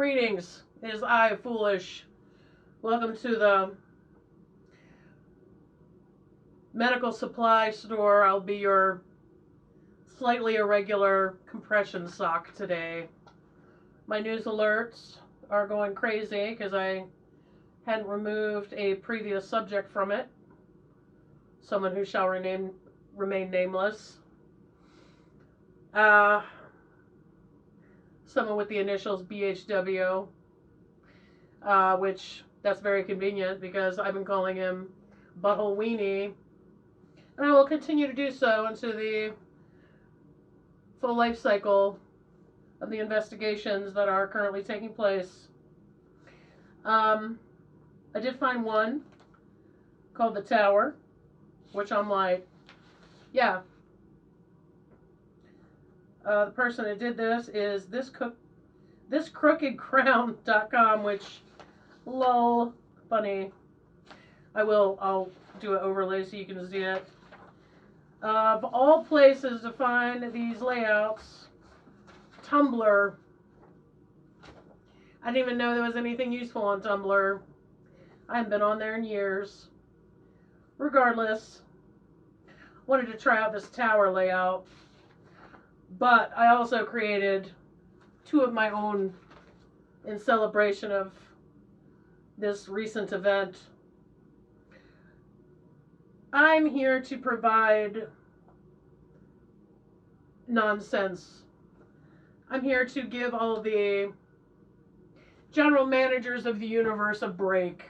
Greetings, it is I, Foolish. Welcome to the medical supply store. I'll be your slightly irregular compression sock today. My news alerts are going crazy because I hadn't removed a previous subject from it. Someone who shall remain nameless. Someone with the initials BHW, which that's very convenient because I've been calling him Butthole Weenie, and I will continue to do so into the full life cycle of the investigations that are currently taking place. I did find one called The Tower, which I'm like, yeah. The person that did this is thiscrookedcrown.com, which, lol, funny. I'll do an overlay so you can see it. Of all places to find these layouts, Tumblr. I didn't even know there was anything useful on Tumblr. I haven't been on there in years. Regardless, wanted to try out this tower layout. But I also created two of my own in celebration of this recent event. I'm here to provide nonsense. I'm here to give all the general managers of the universe a break.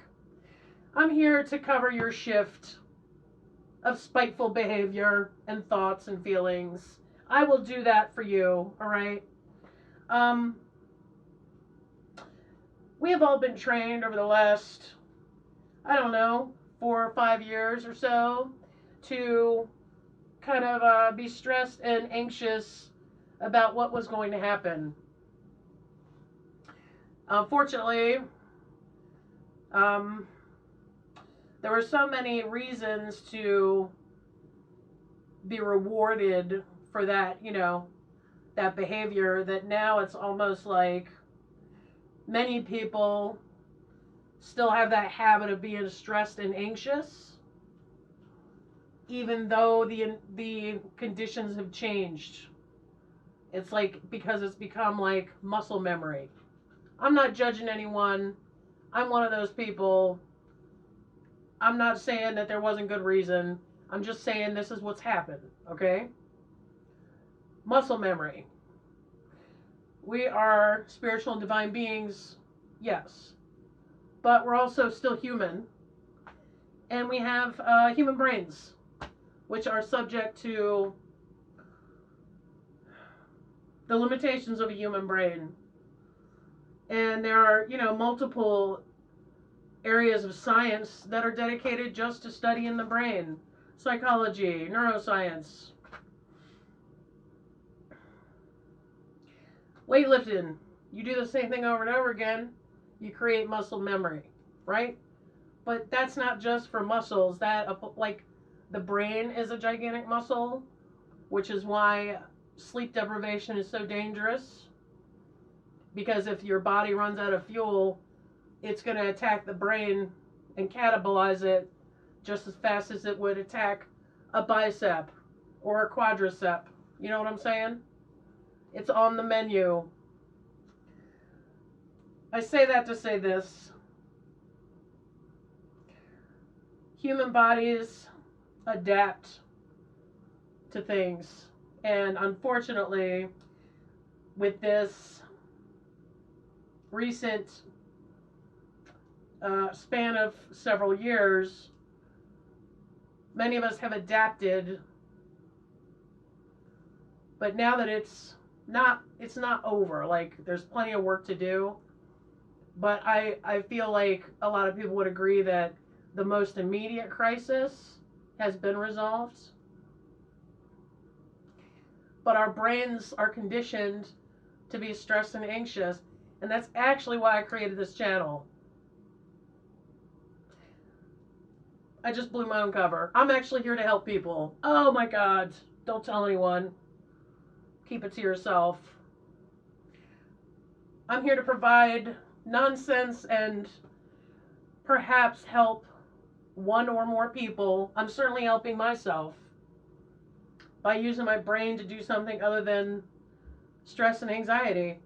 I'm here to cover your shift of spiteful behavior and thoughts and feelings. I will do that for you, all right? We have all been trained over the last, I don't know, 4 or 5 years or so to kind of be stressed and anxious about what was going to happen. Unfortunately, there were so many reasons to be rewarded for that, that behavior, that now it's almost like many people still have that habit of being stressed and anxious, even though the conditions have changed. It's like, because it's become like muscle memory. I'm not judging anyone. I'm one of those people. I'm not saying that there wasn't good reason. I'm just saying this is what's happened, okay? Muscle memory. We are spiritual and divine beings, yes. But we're also still human. And we have human brains, which are subject to the limitations of a human brain. And there are, multiple areas of science that are dedicated just to studying the brain. Psychology, neuroscience. Weightlifting. You do the same thing over and over again, you create muscle memory, right? But that's not just for muscles. That, like, the brain is a gigantic muscle, which is why sleep deprivation is so dangerous. Because if your body runs out of fuel, it's going to attack the brain and catabolize it just as fast as it would attack a bicep or a quadricep. You know what I'm saying? It's on the menu. I say that to say this. Human bodies adapt to things. And unfortunately, with this recent span of several years, many of us have adapted. But now that it's not over. Like, there's plenty of work to do. But I feel like a lot of people would agree that the most immediate crisis has been resolved. But our brains are conditioned to be stressed and anxious. And that's actually why I created this channel. I just blew my own cover. I'm actually here to help people. Oh my God. Don't tell anyone. Keep it to yourself. I'm here to provide nonsense and perhaps help one or more people. I'm certainly helping myself by using my brain to do something other than stress and anxiety.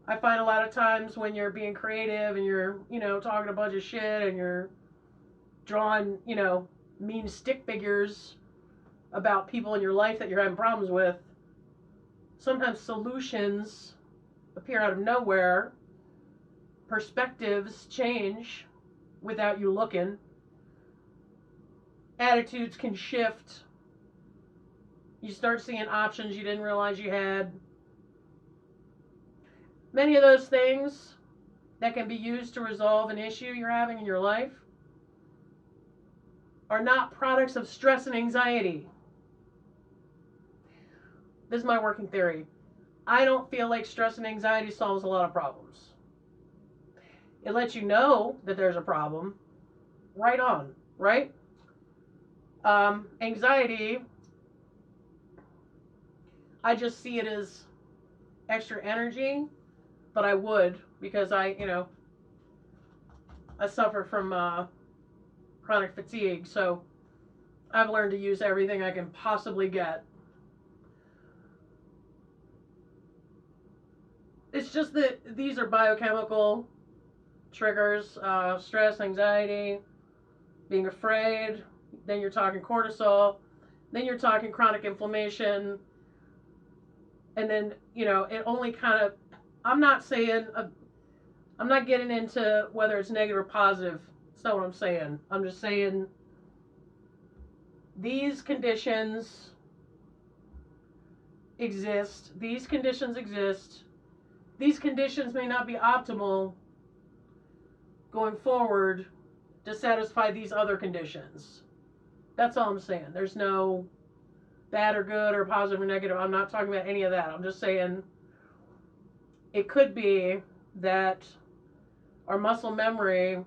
I find a lot of times when you're being creative and you're, talking a bunch of shit and you're drawing, mean stick figures about people in your life that you're having problems with, sometimes solutions appear out of nowhere. Perspectives change without you looking. Attitudes can shift. You start seeing options you didn't realize you had. Many of those things that can be used to resolve an issue you're having in your life are not products of stress and anxiety. This is my working theory. I don't feel like stress and anxiety solves a lot of problems. It lets you know that there's a problem. Right on, right? Anxiety, I just see it as extra energy, but I would, because I suffer from chronic fatigue, so I've learned to use everything I can possibly get. It's just that these are biochemical triggers, stress, anxiety, being afraid, then you're talking cortisol, then you're talking chronic inflammation, and then, it only kind of, I'm not getting into whether it's negative or positive. That's not what I'm saying. I'm just saying these conditions exist. These conditions exist. These conditions may not be optimal going forward to satisfy these other conditions. That's all I'm saying. There's no bad or good or positive or negative. I'm not talking about any of that. I'm just saying it could be that our muscle memory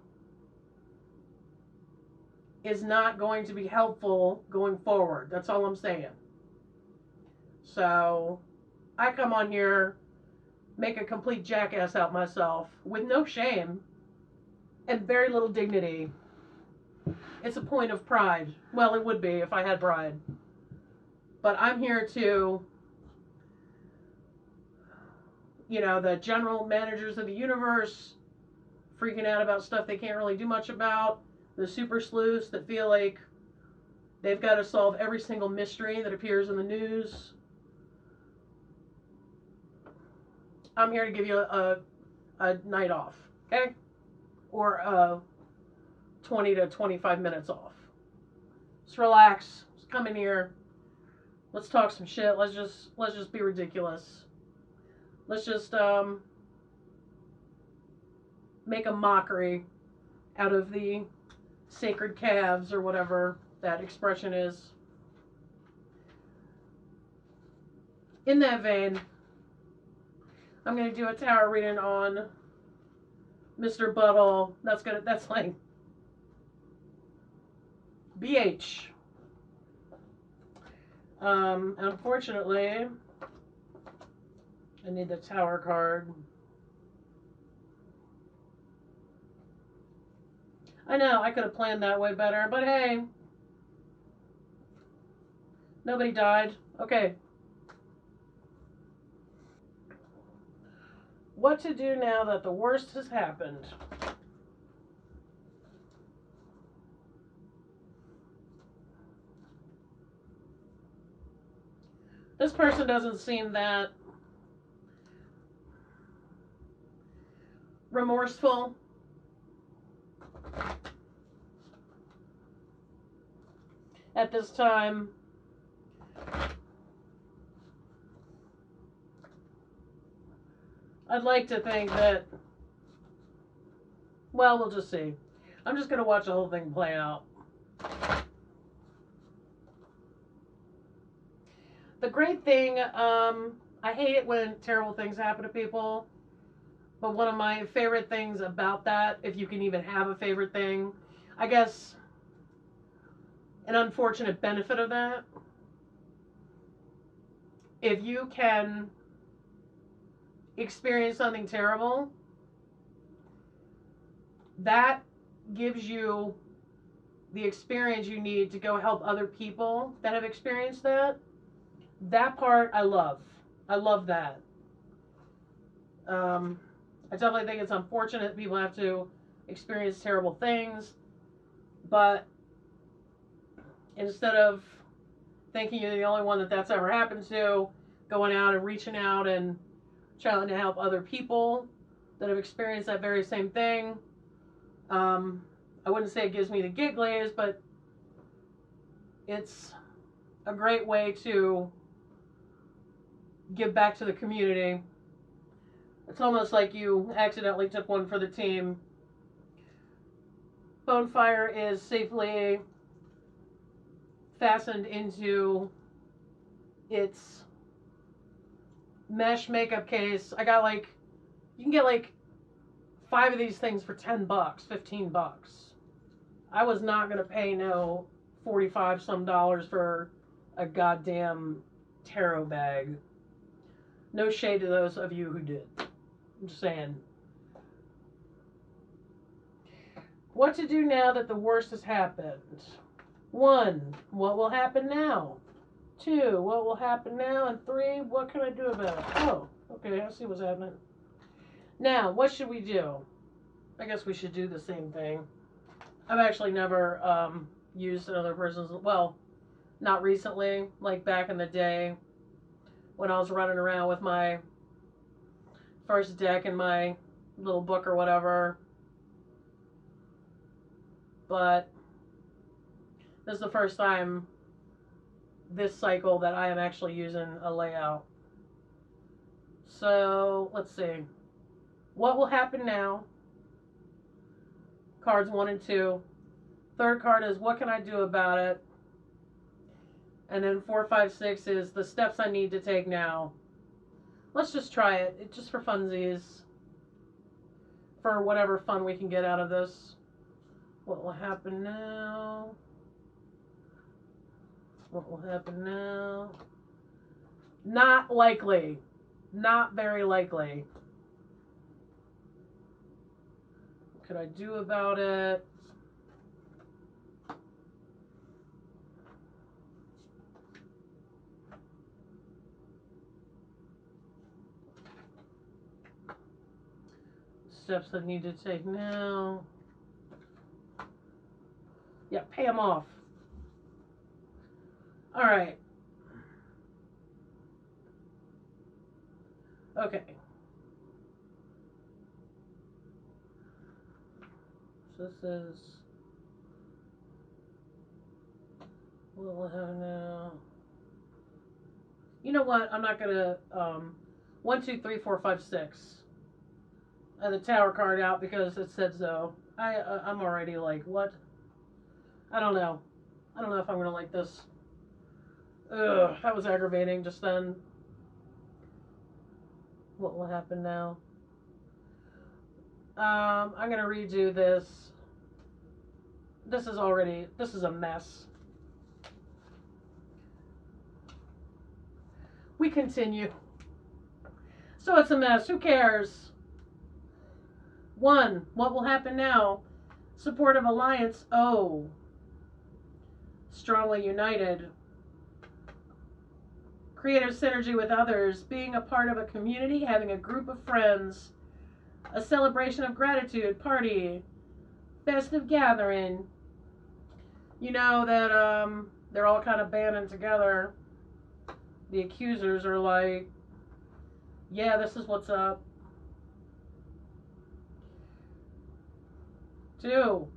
is not going to be helpful going forward. That's all I'm saying. So I come on here, make a complete jackass out myself with no shame and very little dignity. It's a point of pride. Well, it would be if I had pride. But I'm here to, the general managers of the universe freaking out about stuff they can't really do much about, the super sleuths that feel like they've got to solve every single mystery that appears in the news. I'm here to give you a night off, okay? Or 20 to 25 minutes off. Just relax. Just come in here. Let's talk some shit. Let's just be ridiculous. Let's just make a mockery out of the sacred calves or whatever that expression is. In that vein, I'm going to do a tarot reading on Mr. Butthole. That's like BH. Unfortunately, I need the Tower card. I know, I could have planned that way better, but hey, nobody died. Okay. What to do now that the worst has happened? This person doesn't seem that remorseful. At this time. I'd like to think that, well, we'll just see. I'm just going to watch the whole thing play out. The great thing, I hate it when terrible things happen to people, but one of my favorite things about that, if you can even have a favorite thing, I guess an unfortunate benefit of that, if you can experience something terrible, that gives you the experience you need to go help other people that have experienced that. That part I love. I love that. I definitely think it's unfortunate people have to experience terrible things, but instead of thinking you're the only one that's ever happened to, going out and reaching out and trying to help other people that have experienced that very same thing. I wouldn't say it gives me the gigglies, but it's a great way to give back to the community. It's almost like you accidentally took one for the team. Bonefire is safely fastened into its mesh makeup case. I got like, you can get like 5 of these things for $10, $15. I was not going to pay no 45 some dollars for a goddamn tarot bag. No shade to those of you who did. I'm just saying. What to do now that the worst has happened? 1, what will happen now? 2, what will happen now? And 3, what can I do about it? Oh, okay, I see what's happening. Now, what should we do? I guess we should do the same thing. I've actually never used another person's, well, not recently, like back in the day when I was running around with my first deck in my little book or whatever. But this is the first time this cycle that I am actually using a layout. So, let's see. What will happen now? Cards 1 and 2. Third card is what can I do about it? And then 4, 5, 6 is the steps I need to take now. Let's just try it. It's just for funsies. For whatever fun we can get out of this. What will happen now? What will happen now? Not likely. Not very likely. What could I do about it? Steps I need to take now. Yeah, pay them off. All right. Okay. So this is what we'll have now. You know what? I'm not gonna 1, 2, 3, 4, 5, 6. The tower card out because it said so. I'm already like, what? I don't know. I don't know if I'm gonna like this. Ugh, that was aggravating just then. What will happen now? I'm gonna redo this. This is a mess. We continue. So it's a mess. Who cares? 1, what will happen now? Supportive alliance. Oh. Strongly united. Creative synergy with others. Being a part of a community. Having a group of friends. A celebration of gratitude. Party. Festive gathering. You know that they're all kind of banding together. The accusers are like, yeah, this is what's up. 2,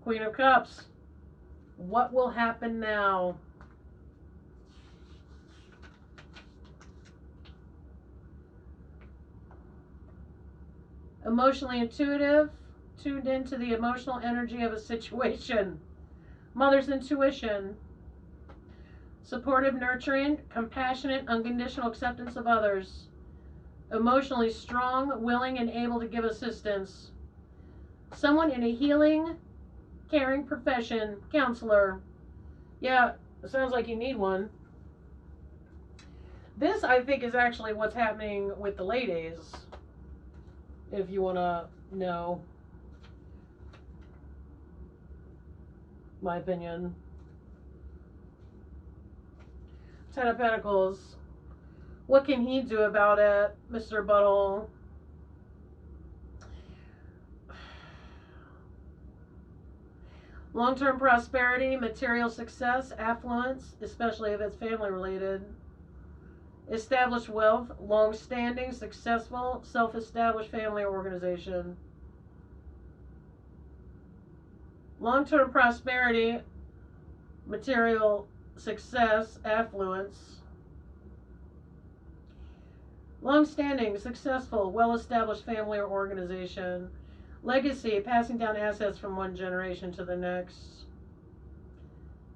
Queen of Cups. What will happen now? Emotionally intuitive, tuned into the emotional energy of a situation. Mother's intuition. Supportive, nurturing, compassionate, unconditional acceptance of others. Emotionally strong, willing, and able to give assistance. Someone in a healing, caring profession. Counselor. Yeah, it sounds like you need one. This, I think, is actually what's happening with the ladies, if you want to know my opinion. Ten of Pentacles. What can he do about it, Mr. Buttle? Long-term prosperity, material success, affluence, especially if it's family related. Established wealth, long-standing, successful, self-established family or organization. Long-term prosperity, material success, affluence. Long-standing, successful, well-established family or organization. Legacy, passing down assets from one generation to the next.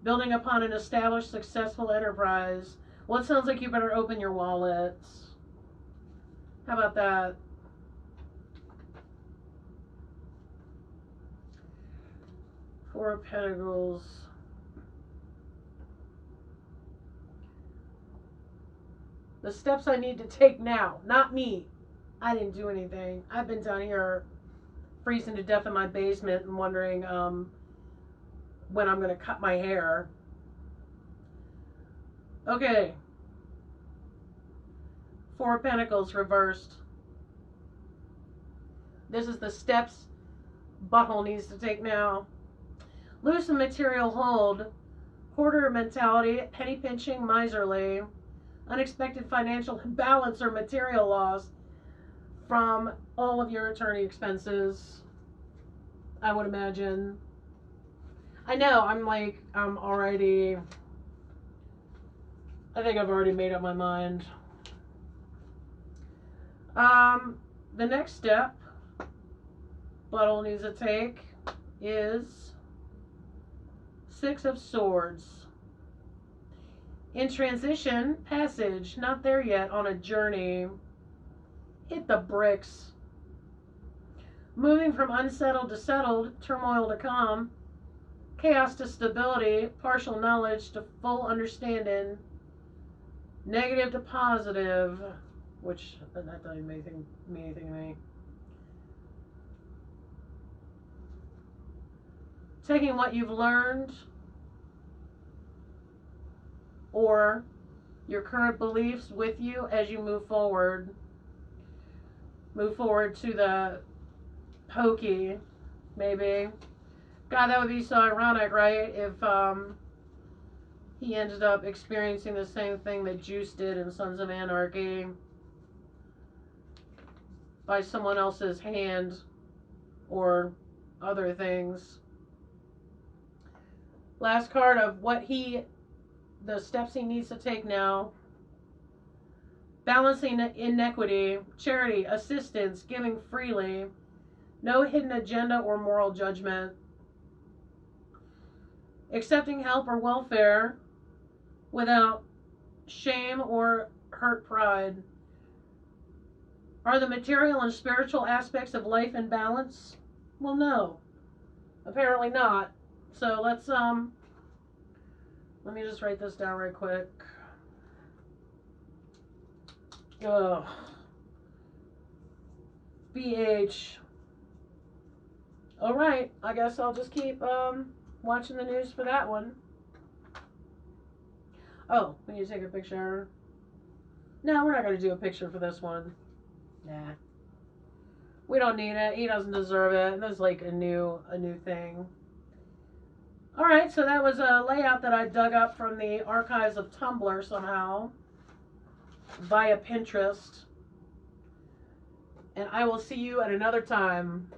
Building upon an established, successful enterprise. Well, it sounds like you better open your wallets. How about that? Four of Pentacles. The steps I need to take now. Not me. I didn't do anything. I've been down here freezing to death in my basement and wondering when I'm going to cut my hair. Okay. Four of Pentacles reversed. This is the steps Butthole needs to take now. Loose and material hold. Hoarder mentality. Penny pinching. Miserly. Unexpected financial imbalance or material loss from all of your attorney expenses, I would imagine. I know, I'm already, I think I've already made up my mind. The next step Buttle needs to take is Six of Swords. In transition, passage, not there yet, on a journey. Hit the bricks. Moving from unsettled to settled, turmoil to calm, chaos to stability, partial knowledge to full understanding, negative to positive, which that doesn't mean anything to me. Taking what you've learned or your current beliefs with you as you move forward. Move forward to the pokey, maybe. God, that would be so ironic, right? If he ended up experiencing the same thing that Juice did in Sons of Anarchy by someone else's hand or other things. Last card of the steps he needs to take now. Balancing inequity, charity, assistance, giving freely, no hidden agenda or moral judgment. Accepting help or welfare without shame or hurt pride. Are the material and spiritual aspects of life in balance? Well, no. Apparently not. So let me just write this down right quick. BH. Alright, I guess I'll just keep watching the news for that one. Oh, we need to take a picture. No, we're not going to do a picture for this one. Nah. We don't need it. He doesn't deserve it. There's like a new thing. Alright, so that was a layout that I dug up from the archives of Tumblr somehow. Via Pinterest. And I will see you at another time.